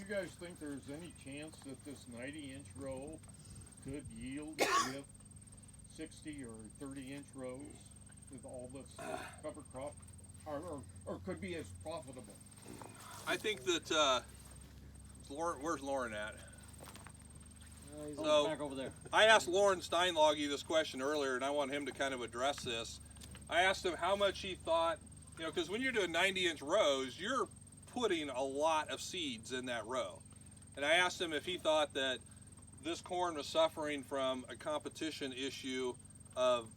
you guys think there's any chance that this 90-inch row could yield with 60 or 30-inch rows with all this cover crop, or could be as profitable? I think that Lauren, where's Lauren at? He's So, back over there. I asked Lauren Steinloggy this question earlier, and I want him to kind of address this. I asked him how much he thought, because when you're doing 90-inch rows, you're putting a lot of seeds in that row. And I asked him if he thought that this corn was suffering from a competition issue of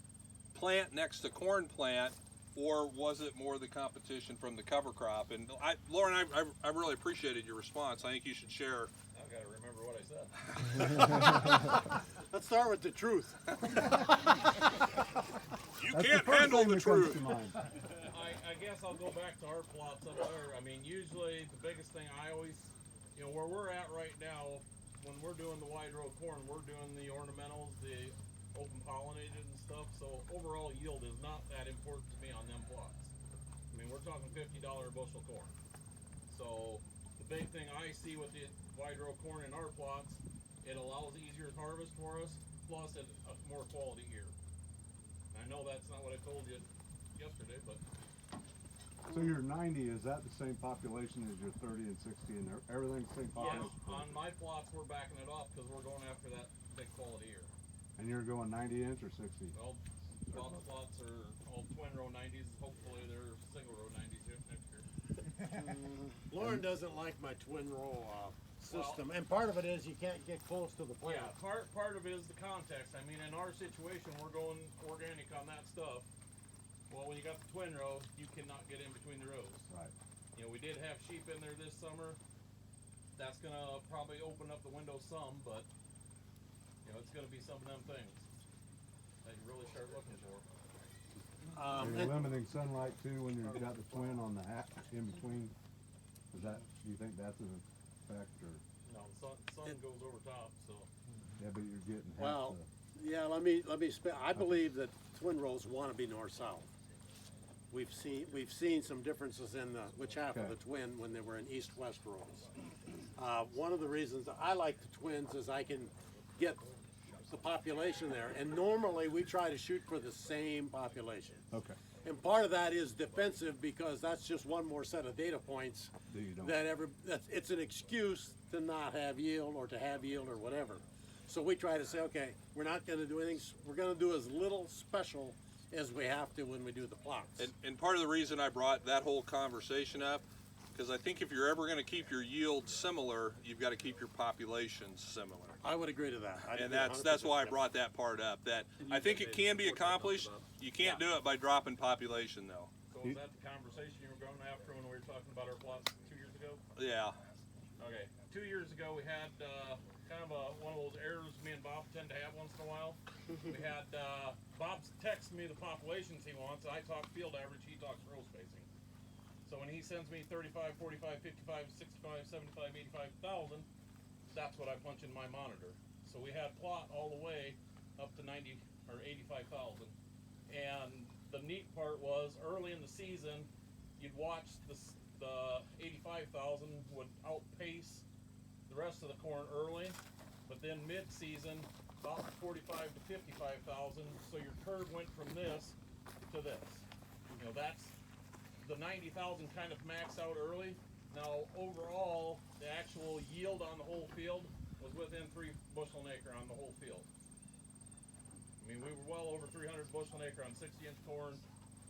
plant next to corn plant, or was it more the competition from the cover crop? And Lauren, I really appreciated your response. I think you should share. I've got to remember what I said. Let's start with the truth. You can't handle the truth. I guess I'll go back to our plots up there. I mean, usually the biggest thing I always, where we're at right now, when we're doing the wide row corn, we're doing the ornamentals, the open pollinated and stuff. So overall yield is not that important to me on them plots. I mean, we're talking $50 a bushel corn. So the big thing I see with the wide row corn in our plots, it allows easier harvest for us, plus a more quality ear. I know that's not what I told you yesterday, but. So your 90, is that the same population as your 30 and 60 and everything's the same population? Yes, on my plots we're backing it off because we're going after that big quality ear. And you're going 90 inch or 60? Well, Bob's plots are all twin row 90s. Hopefully they're single row 90s here next year. Lauren doesn't like my twin row system, and part of it is you can't get close to the plant. Yeah, part of it is the context. I mean, in our situation, we're going organic on that stuff. Well, when you got the twin row, you cannot get in between the rows. Right. We did have sheep in there this summer. That's gonna probably open up the window some, but it's gonna be some of them things that you really start looking for. You're limiting sunlight too when you've got the twin on the hat in between. Is that? Do you think that's an effect or? No, the sun goes over top, so. Yeah, but you're getting half Well, the. yeah, let me I believe that twin rows want to be north-south. We've seen some differences in which half of the twin when they were in east-west rows. One of the reasons I like the twins is I can get the population there, and normally we try to shoot for the same population. Okay. And part of that is defensive because that's just one more set of data points it's an excuse to not have yield or to have yield or whatever. So we try to say, okay, we're not going to do anything. We're going to do as little special as we have to when we do the plots. And part of the reason I brought that whole conversation up, because I think if you're ever going to keep your yield similar, you've got to keep your populations similar. I would agree to that. And that's why I brought that part up. That I think it can be accomplished. You can't do it by dropping population, though. So was that the conversation you were going after when we were talking about our plots 2 years ago? Yeah. Okay. 2 years ago we had kind of one of those errors me and Bob tend to have once in a while. We had Bob's texting me the populations he wants. I talk field average, he talks row spacing. So when he sends me 35, 45, 55, 65, 75, 85,000, that's what I punch in my monitor. So we had plot all the way up to 90 or 85,000. And the neat part was early in the season, you'd watch the 85,000 would outpace the rest of the corn early, but then mid-season, about 45 to 55,000. So your curve went from this to this. That's the 90,000 kind of maxed out early. Now overall, the actual yield on the whole field was within 3 bushel an acre on the whole field. I mean, we were well over 300 bushel an acre on 60-inch corn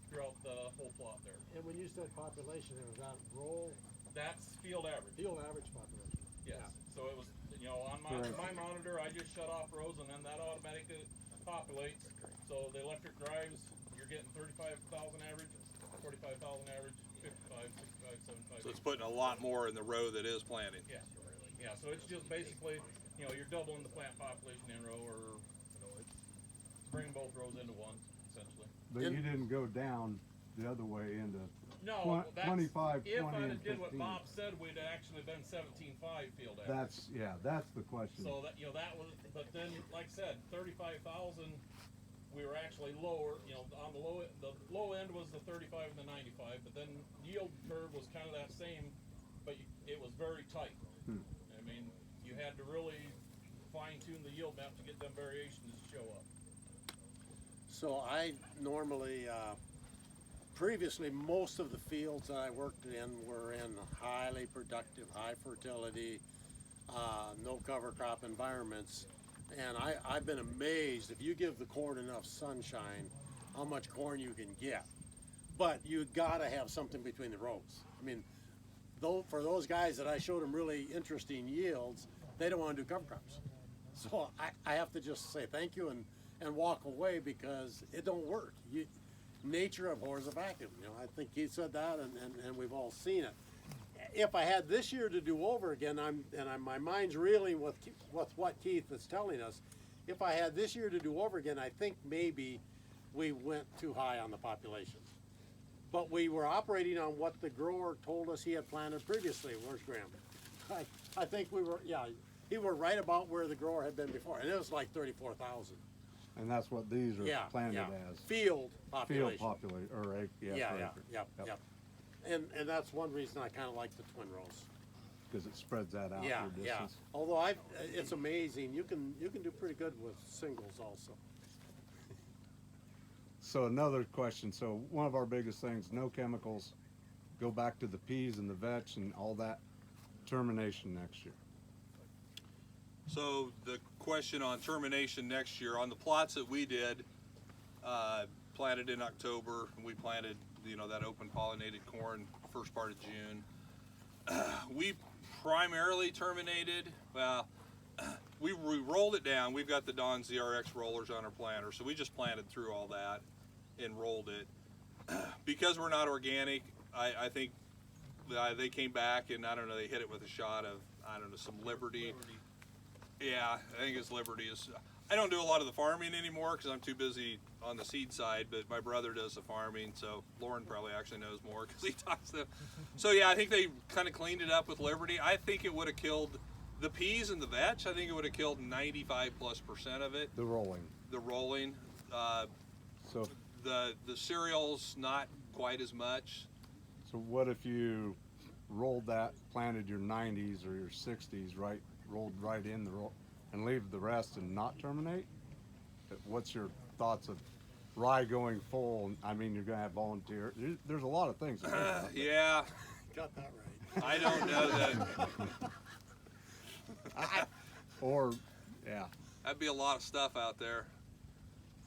throughout the whole plot there. And when you said population, it was on roll? That's field average. Field average population. Yes. Yeah. So it was, on my monitor, I just shut off rows, and then that automatically populates. So the electric drives, you're getting 35,000 average, 45,000 average, 55, 65, 75. So it's putting a lot more in the row that is planting. Yeah. Yeah. So it's just basically, you're doubling the plant population in row, or it's bringing both rows into one essentially. But you didn't go down the other way into no, 25, 20, if I'd and have did 15. what Bob said, we'd actually been 17.5 field average. That's the question. So that that was, but then like I said, 35,000. We were actually lower, on the low end was the 35 and the 95, but then yield curve was kind of that same, but it was very tight. I mean, you had to really fine tune the yield map to get them variations to show up. So I normally, previously, most of the fields that I worked in were in highly productive, high fertility, no cover crop environments. And I've been amazed, if you give the corn enough sunshine, how much corn you can get. But you gotta have something between the rows. I mean, though, for those guys that I showed them really interesting yields, they don't wanna do cover crops. So I have to just say thank you and walk away because it don't work. Nature abhors a vacuum. You know, I think Keith said that, and we've all seen it. If I had this year to do over again, my mind's reeling with what Keith is telling us. If I had this year to do over again, I think maybe we went too high on the population. But we were operating on what the grower told us he had planted previously. Where's Graham? I think we were, yeah, he were right about where the grower had been before, and it was like 34,000. And that's what these are planted as. Field population. Field population, or acre, yes, per acre. Yep. And that's one reason I kind of like the twin rows. Because it spreads that out Yeah, your yeah. distance. Although it's amazing. You can do pretty good with singles also. So another question, so one of our biggest things, no chemicals, go back to the peas and the vetch and all that, termination next year. So the question on termination next year, on the plots that we did, planted in October, and we planted, that open pollinated corn first part of June. We primarily terminated, we rolled it down. We've got the Dawn ZRX rollers on our planter, so we just planted through all that and rolled it. Because we're not organic, I think they came back and, I don't know, they hit it with a shot of, I don't know, some Liberty. Yeah, I think it's Liberty. I don't do a lot of the farming anymore because I'm too busy on the seed side, but my brother does the farming, so Lauren probably actually knows more because he talks to them. So yeah, I think they kind of cleaned it up with Liberty. I think it would have killed the peas and the vetch. I think it would have killed 95+% of it. The rolling. So the cereals, not quite as much. So what if you rolled that, planted your 90s or your 60s, right, rolled right in the roll, and leave the rest and not terminate? What's your thoughts of rye going full? I mean, you're gonna have volunteer. There's a lot of things. Yeah. Got that right. I don't know that. Or, yeah. That'd be a lot of stuff out there.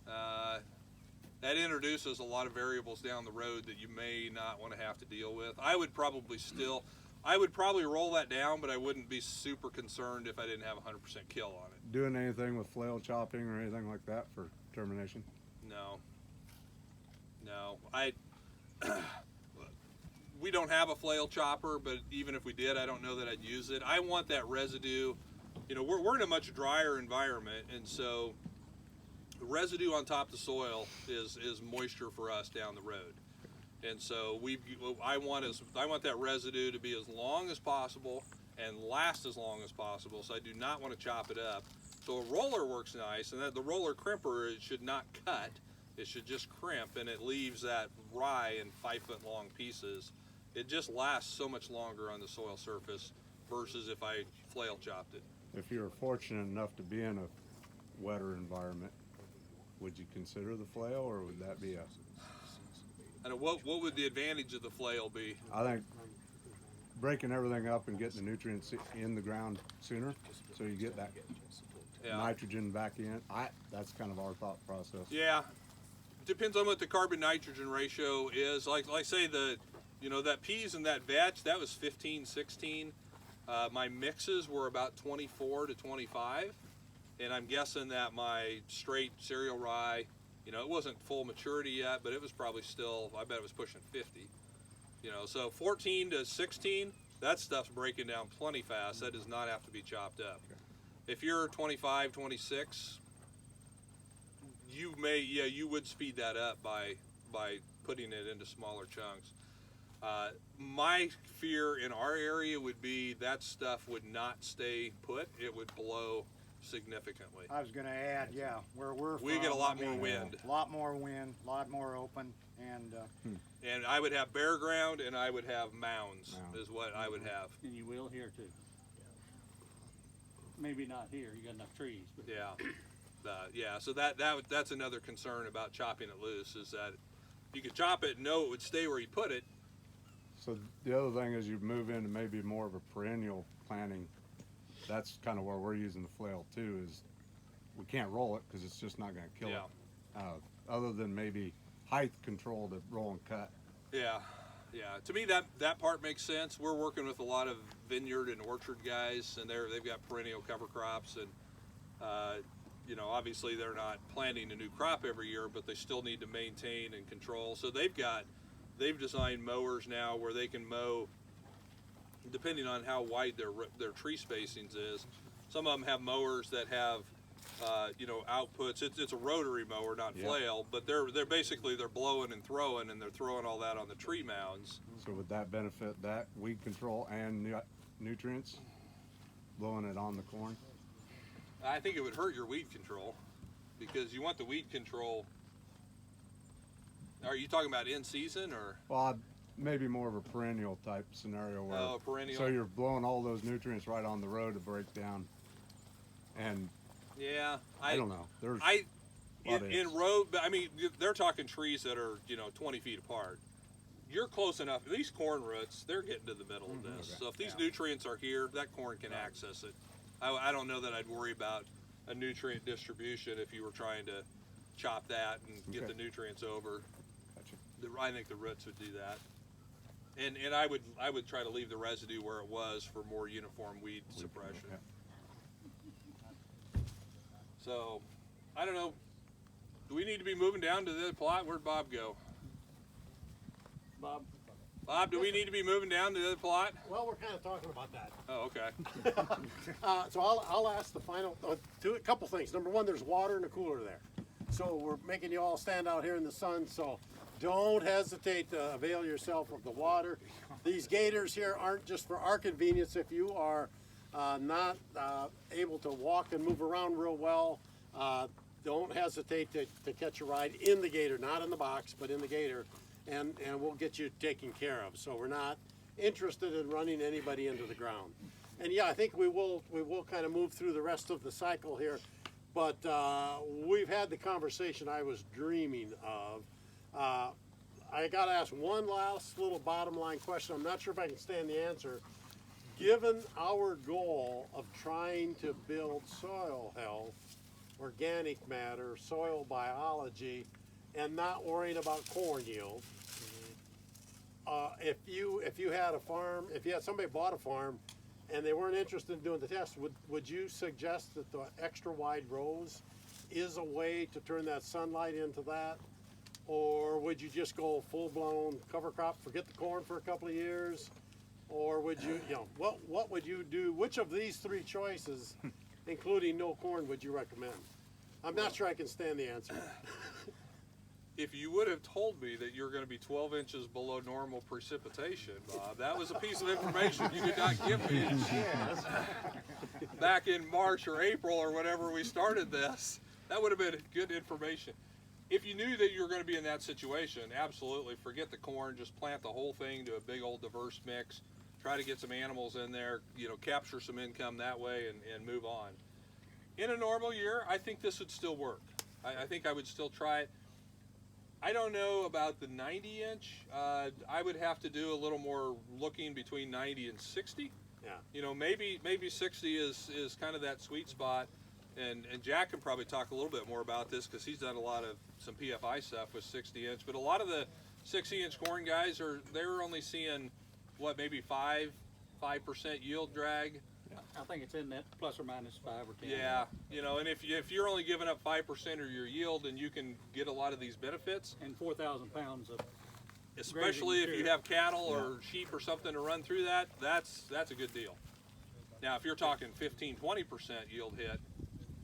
That introduces a lot of variables down the road that you may not want to have to deal with. I would probably roll that down, but I wouldn't be super concerned if I didn't have 100% kill on it. Doing anything with flail chopping or anything like that for termination? No. We don't have a flail chopper, but even if we did, I don't know that I'd use it. I want that residue. We're in a much drier environment, and so the residue on top of the soil is moisture for us down the road. And so I want that residue to be as long as possible and last as long as possible. So I do not want to chop it up. So a roller works nice, and the roller crimper, it should not cut. It should just crimp, and it leaves that rye in 5-foot long pieces. It just lasts so much longer on the soil surface versus if I flail chopped it. If you're fortunate enough to be in a wetter environment, would you consider the flail, or would that be a... And what would the advantage of the flail be? I think breaking everything up and getting the nutrients in the ground sooner, so you get that nitrogen back in. That's kind of our thought process. Yeah, depends on what the carbon nitrogen ratio is. Like say that peas and that vetch, that was 15, 16. My mixes were about 24 to 25, and I'm guessing that my straight cereal rye, it wasn't full maturity yet, but it was probably still, I bet it was pushing 50. So 14 to 16, that stuff's breaking down plenty fast. That does not have to be chopped up. Okay. If you're 25, 26, you would speed that up by putting it into smaller chunks. My fear in our area would be that stuff would not stay put. It would blow significantly. I was going to add, where we're from, We get a lot more wind. A lot more wind, a lot more open, and And I would have bare ground, and I would have mounds, is what I would have. And you will here too. maybe not here, you got enough trees, but Yeah, so that's another concern about chopping it loose, is that you could chop it and know it would stay where you put it. So the other thing is you move into maybe more of a perennial planting. That's kind of where we're using the flail too, is we can't roll it because it's just not going to kill it. Other than maybe height control to roll and cut. Yeah. To me, that part makes sense. We're working with a lot of vineyard and orchard guys, and they've got perennial cover crops, and obviously they're not planting a new crop every year, but they still need to maintain and control. So they've designed mowers now where they can mow, depending on how wide their tree spacings is. Some of them have mowers that have outputs. It's a rotary mower, not flail, but they're basically blowing and they're throwing all that on the tree mounds. So would that benefit that weed control and nutrients, blowing it on the corn? I think it would hurt your weed control, because you want the weed control. Are you talking about in season or? Well, maybe more of a perennial type scenario where. Perennial. So you're blowing all those nutrients right on the road to break down. And. Yeah, I don't know. There's. In road, I mean, they're talking trees that are 20 feet apart. You're close enough. These corn roots, they're getting to the middle of this. Okay. So if these nutrients are here, that corn can access it. I don't know that I'd worry about a nutrient distribution if you were trying to chop that and get the nutrients over. Gotcha. I think the roots would do that, and I would try to leave the residue where it was for more uniform weed suppression. Okay. So, I don't know. Do we need to be moving down to the other plot? Where'd Bob go? Bob, do we need to be moving down to the other plot? Well, we're kind of talking about that. Oh, okay. So I'll ask the final, a couple things. Number one, there's water in the cooler there. So we're making you all stand out here in the sun, so don't hesitate to avail yourself of the water. These gators here aren't just for our convenience. If you are not able to walk and move around real well, don't hesitate to catch a ride in the gator, not in the box, but in the gator, and we'll get you taken care of. So we're not interested in running anybody into the ground. And yeah, I think we will kind of move through the rest of the cycle here, but we've had the conversation I was dreaming of. I got to ask one last little bottom line question. I'm not sure if I can stand the answer. Given our goal of trying to build soil health, organic matter, soil biology, and not worrying about corn yield, if you had a farm, if you had somebody bought a farm and they weren't interested in doing the test, would you suggest that the extra wide rows is a way to turn that sunlight into that? Or would you just go full-blown cover crop, forget the corn for a couple of years? Or would you, what would you do? Which of these three choices, including no corn, would you recommend? I'm not sure I can stand the answer. If you would have told me that you're going to be 12 inches below normal precipitation, Bob, that was a piece of information you did not give me. Back in March or April or whenever we started this, that would have been good information. If you knew that you were going to be in that situation, absolutely forget the corn, just plant the whole thing to a big old diverse mix, try to get some animals in there, capture some income that way and move on. In a normal year, I think this would still work. I think I would still try it. I don't know about the 90 inch. I would have to do a little more looking between 90 and 60. Yeah. Maybe 60 is kind of that sweet spot. And Jack can probably talk a little bit more about this because he's done some PFI stuff with 60 inch. But a lot of the 60 inch corn guys they're only seeing maybe 5% yield drag. I think it's in that plus or minus 5 or 10. Yeah, and if you're only giving up 5% of your yield, and you can get a lot of these benefits, and 4,000 pounds of, especially if you have cattle or sheep or something to run through that's a good deal. Now, if you're talking 15-20% yield hit,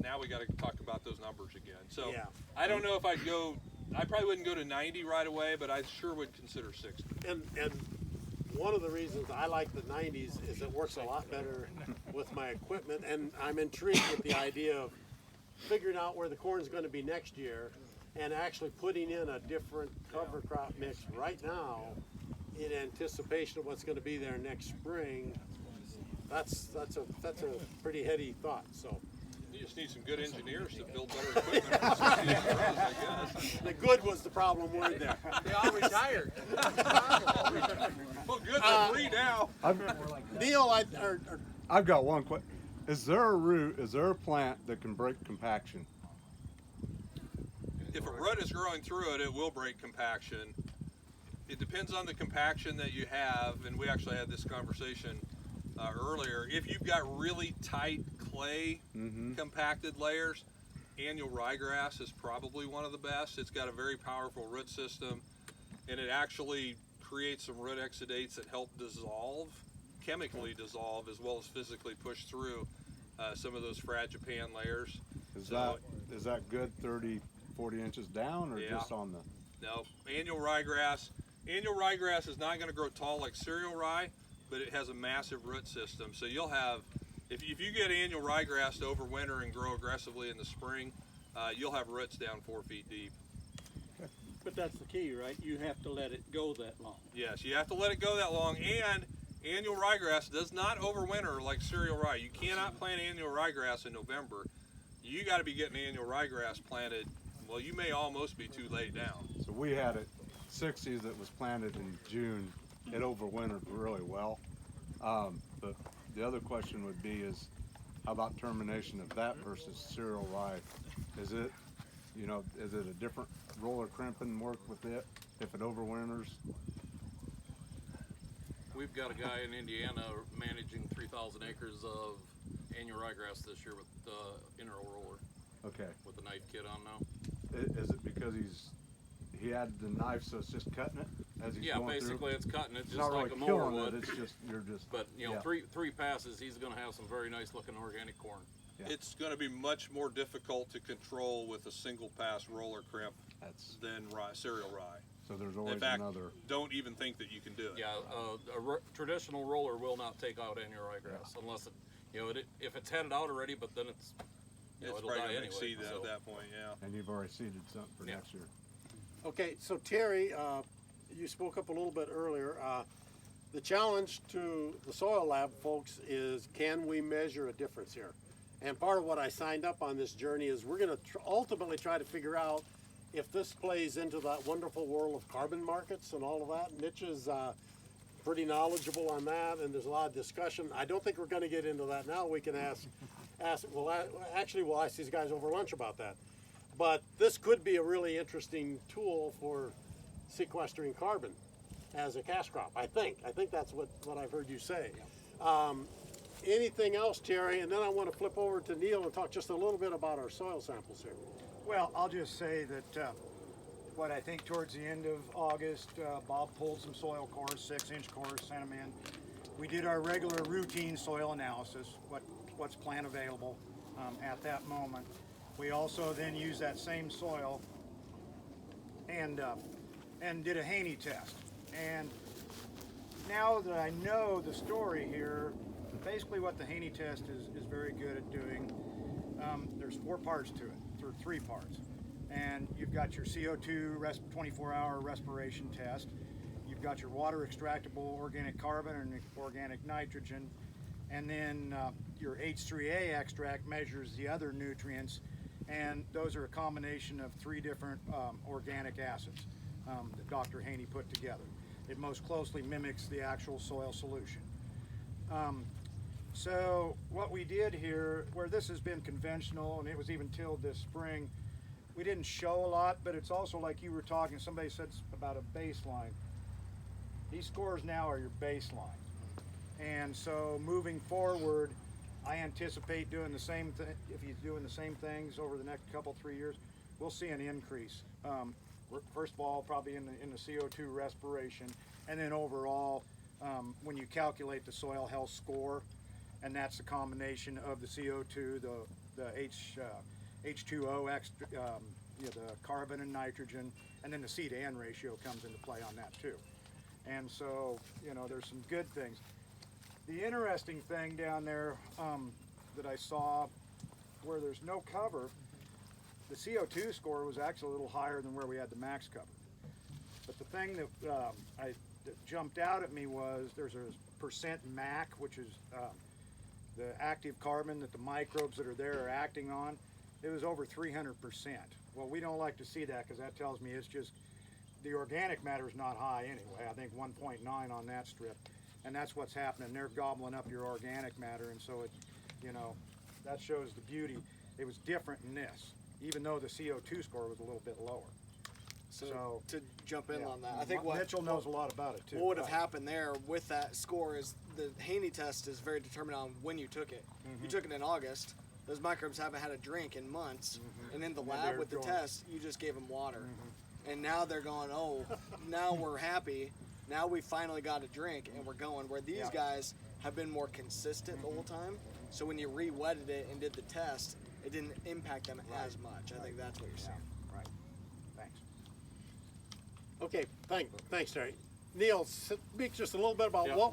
now we got to talk about those numbers again. So I don't know if I'd go. I probably wouldn't go to 90 right away, but I sure would consider 60. And one of the reasons I like the 90s is it works a lot better with my equipment, and I'm intrigued with the idea of figuring out where the corn's going to be next year and actually putting in a different cover crop mix right now in anticipation of what's going to be there next spring. That's that's a pretty heady thought, so. You just need some good engineers to build better equipment for 60 inch rows, I guess. The good was the problem word there. They all retired. Well, good, they're free now. Neil, I've got one question. Is there a plant that can break compaction? If a root is growing through it, it will break compaction. It depends on the compaction that you have, and we actually had this conversation earlier. If you've got really tight clay compacted layers, annual ryegrass is probably one of the best. It's got a very powerful root system, and it actually creates some root exudates that help dissolve, chemically dissolve, as well as physically push through some of those fragipan layers. Is that good 30, 40 inches down, or just on the? No, annual ryegrass is not going to grow tall like cereal rye, but it has a massive root system. So you'll have, if you get annual ryegrass to overwinter and grow aggressively in the spring, you'll have roots down 4 feet deep. But that's the key, right? You have to let it go that long. Yes, you have to let it go that long, and annual ryegrass does not overwinter like cereal rye. You cannot plant annual ryegrass in November. You got to be getting annual ryegrass planted. Well, you may almost be too late now. So we had it 60s that was planted in June. It overwintered really well. But the other question would be is, how about termination of that versus cereal rye? Is it a different roller crimping work with it if it overwinters? We've got a guy in Indiana managing 3,000 acres of annual ryegrass this year with the inrow roller. Okay. With the knife kit on now. Is it because he had the knife, so it's just cutting it as he's going basically through? it's cutting it It's just not like really a mower killing would. it. It's just But yeah. three passes, he's going to have some very nice looking organic corn. Yeah. It's going to be much more difficult to control with a single pass roller crimp than cereal rye. So there's always In fact, another. don't even think that you can do it. Yeah, traditional roller will not take out annual ryegrass unless if it's headed out already, but then it's It's it'll probably die going to anyway. exceed that so. at that point, yeah. And you've already seeded something for next year. Okay, so Terry, you spoke up a little bit earlier. The challenge to the soil lab folks is, can we measure a difference here? And part of what I signed up on this journey is we're going to ultimately try to figure out if this plays into that wonderful world of carbon markets and all of that. Mitch is pretty knowledgeable on that, and there's a lot of discussion. I don't think we're going to get into that now. We can ask we'll ask these guys over lunch about that. But this could be a really interesting tool for sequestering carbon as a cash crop, I think. I think that's what I've heard you say. Anything else, Terry? And then I want to flip over to Neil and talk just a little bit about our soil samples here. Well, I'll just say that what I think towards the end of August, Bob pulled some soil cores, 6-inch cores, sent them in. We did our regular routine soil analysis, what's plant available at that moment. We also then used that same soil and did a Haney test. And now that I know the story here, basically what the Haney test is very good at doing, there's 4 parts to it, or 3 parts. And you've got your CO2 24-hour respiration test. You've got your water extractable organic carbon and organic nitrogen. And then your H3A extract measures the other nutrients. And those are a combination of 3 different organic acids that Dr. Haney put together. It most closely mimics the actual soil solution. So what we did here, where this has been conventional, and it was even tilled this spring, we didn't show a lot, but it's also like you were talking, somebody said about a baseline. These scores now are your baseline. And so moving forward, I anticipate doing the same thing. If he's doing the same things over the next 3 years, we'll see an increase. First of all, probably in the CO2 respiration, and then overall, when you calculate the soil health score, and that's a combination of the CO2, the H2O, the carbon and nitrogen, and then the C to N ratio comes into play on that too. And so, there's some good things. The interesting thing down there that I saw, where there's no cover, the CO2 score was actually a little higher than where we had the max cover. But the thing that jumped out at me was there's a percent MAC, which is the active carbon that the microbes that are there are acting on, it was over 300%. Well, we don't like to see that because that tells me it's just, the organic matter is not high anyway. I think 1.9 on that strip. And that's what's happening. They're gobbling up your organic matter, and so it, you know, that shows the beauty. It was different in this, even though the CO2 score was a little bit lower. So to jump in Yeah. on that, I think Mitchell knows a lot about it too. what would have Right. happened there with that score is the Haney test is very determined on when you took it. You took it in August. Those microbes haven't had a drink in months, and in the And lab they're with the going- test, you just gave them water, and now they're going, oh, now we're happy. Now we finally got a drink, and we're going. Where these Yeah. guys have been more consistent the whole time. So when you re-wetted it and did the test, it didn't impact them as much. I think that's what you're Yeah, saying. right. Thanks. Okay, thanks, Terry. Neil, speak just a little bit about Yeah. what